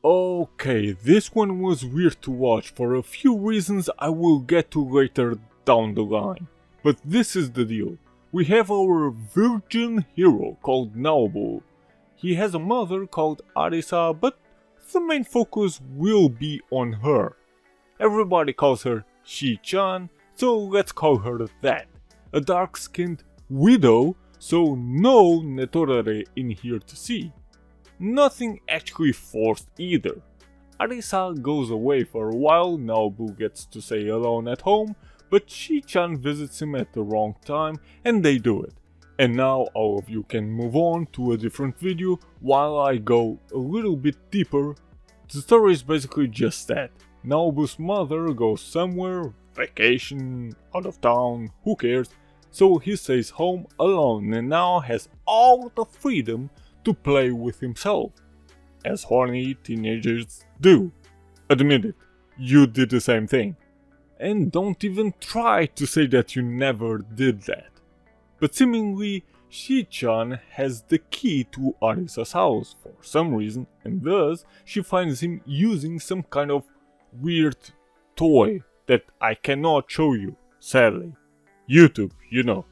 Okay, this one was weird to watch for a few reasons I will get to later down the line. But this is the deal. We have our virgin hero called Naobu. He has a mother called Arisa, but the main focus will be on her. Everybody calls her Shi-chan, so let's call her that. A dark-skinned widow, so no netorare in here to see. Nothing actually forced either. Arisa goes away for a while, Naobu gets to stay alone at home, but Shi-chan visits him at the wrong time and they do it. And now all of you can move on to a different video while I go a little bit deeper. The story is basically just that. Naobu's mother goes somewhere, vacation, out of town, who cares, so he stays home alone and now has all the freedom to play with himself, as horny teenagers do. Admit it, you did the same thing. And don't even try to say that you never did that. But seemingly, Shi-chan has the key to Arisa's house for some reason, and thus she finds him using some kind of weird toy that I cannot show you, sadly. YouTube, you know.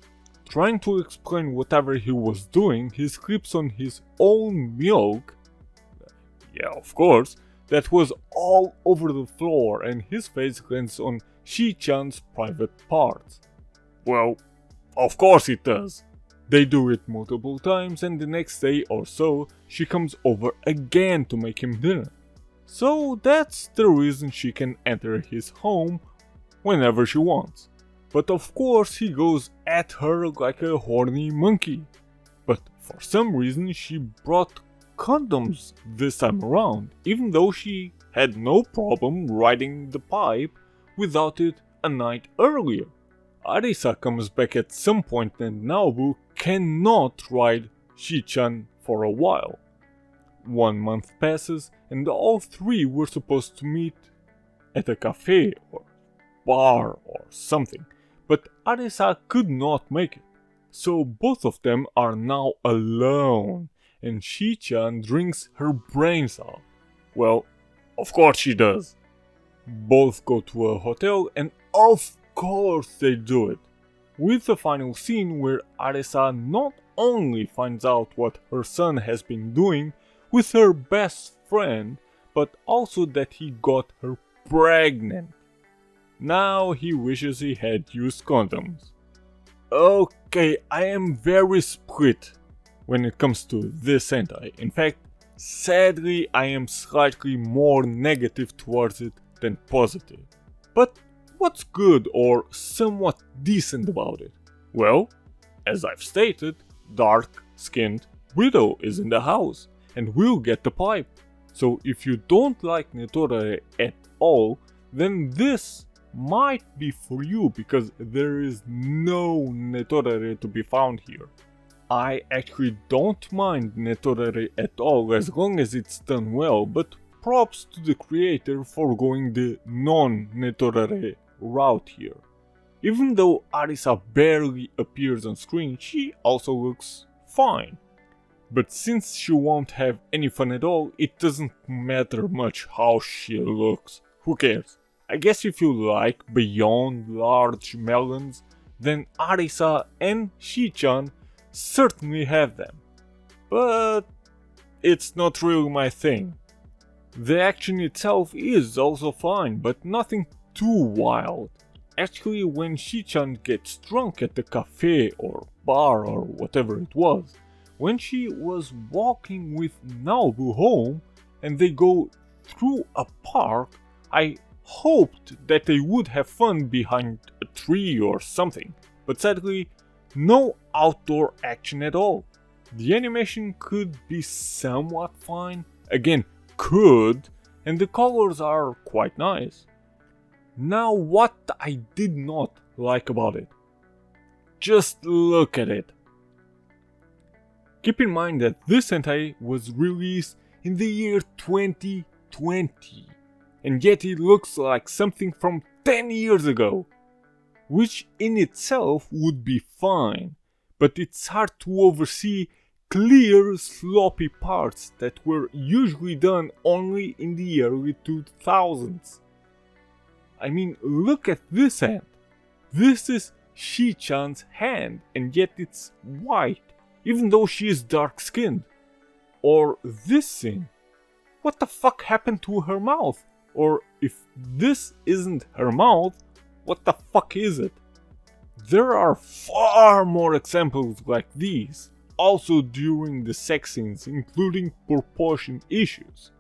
Trying to explain whatever he was doing, he slips on his own milk. Yeah, of course, that was all over the floor and his face lands on Shi-chan's private parts. Well, of course it does. They do it multiple times and the next day or so, she comes over again to make him dinner. So that's the reason she can enter his home whenever she wants. But of course he goes at her like a horny monkey. But for some reason she brought condoms this time around, even though she had no problem riding the pipe without it a night earlier. Arisa comes back at some point and Naobu cannot ride Shi-chan for a while. 1 month passes and all three were supposed to meet at a cafe or bar or something. But Arisa could not make it, so both of them are now alone, and Shi-chan drinks her brains out. Well, of course she does. Both go to a hotel and of course they do it, with the final scene where Arisa not only finds out what her son has been doing with her best friend, but also that he got her pregnant. Now he wishes he had used condoms. Okay, I am very split when it comes to this hentai. In fact, sadly I am slightly more negative towards it than positive. But what's good or somewhat decent about it? Well, as I've stated, dark-skinned widow is in the house and will get the pipe. So if you don't like netorare at all, then this might be for you because there is no netorare to be found here. I actually don't mind netorare at all as long as it's done well, but props to the creator for going the non-netorare route here. Even though Arisa barely appears on screen, she also looks fine. But since she won't have any fun at all, it doesn't matter much how she looks. Who cares? I guess if you like beyond large melons, then Arisa and Shi-chan certainly have them. But it's not really my thing. The action itself is also fine, but nothing too wild. Actually, when Shi-chan gets drunk at the cafe or bar or whatever it was, when she was walking with Naobu home and they go through a park, I hoped that they would have fun behind a tree or something, but sadly, no outdoor action at all. The animation could be somewhat fine, again, could, and the colors are quite nice. Now what I did not like about it. Just look at it. Keep in mind that this hentai was released in the year 2020, and yet it looks like something from 10 years ago, which in itself would be fine, but it's hard to oversee clear sloppy parts that were usually done only in the early 2000s. I mean, look at this hand. This is Kaa-chan's hand, and yet it's white, even though she is dark-skinned. Or this scene. What the fuck happened to her mouth? Or if this isn't her mouth, what the fuck is it? There are far more examples like these, also during the sex scenes, including proportion issues.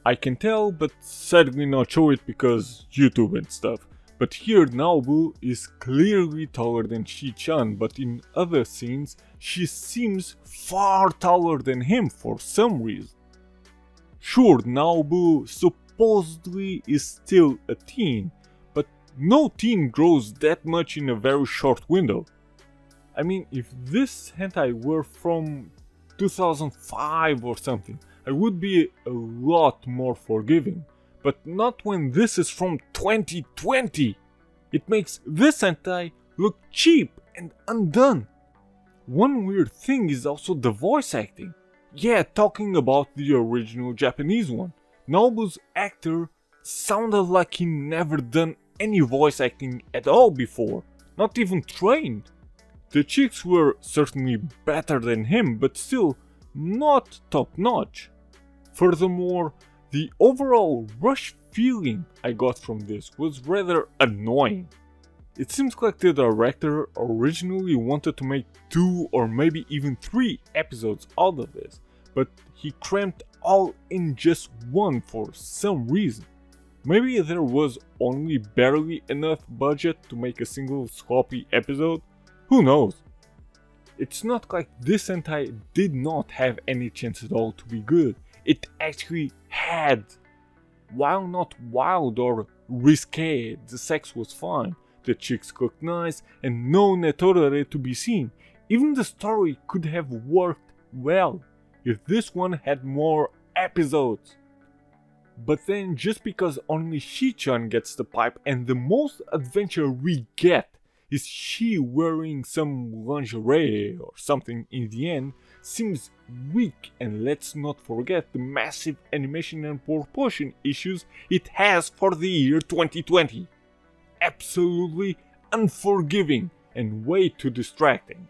I can tell, but sadly not show it because YouTube and stuff. But here Naobu is clearly taller than Kaa-chan, but in other scenes she seems far taller than him for some reason. Sure, Naobu supposedly is still a teen, but no teen grows that much in a very short window. I mean, if this hentai were from 2005 or something, I would be a lot more forgiving. But not when this is from 2020. It makes this hentai look cheap and undone. One weird thing is also the voice acting. Yeah, talking about the original Japanese one. Naobu's actor sounded like he never done any voice acting at all before, not even trained. The chicks were certainly better than him, but still not top notch. Furthermore, the overall rush feeling I got from this was rather annoying. It seems like the director originally wanted to make 2 or maybe even 3 episodes out of this, but he crammed all in just one for some reason. Maybe there was only barely enough budget to make a single sloppy episode? Who knows? It's not like this hentai did not have any chance at all to be good. It actually had. While not wild or risque, the sex was fine, the chicks looked nice, and no netorare to be seen. Even the story could have worked well if this one had more episodes. But then, just because only Kaa-chan gets the pipe and the most adventure we get is she wearing some lingerie or something in the end, seems weak, and let's not forget the massive animation and proportion issues it has for the year 2020. Absolutely unforgiving and way too distracting.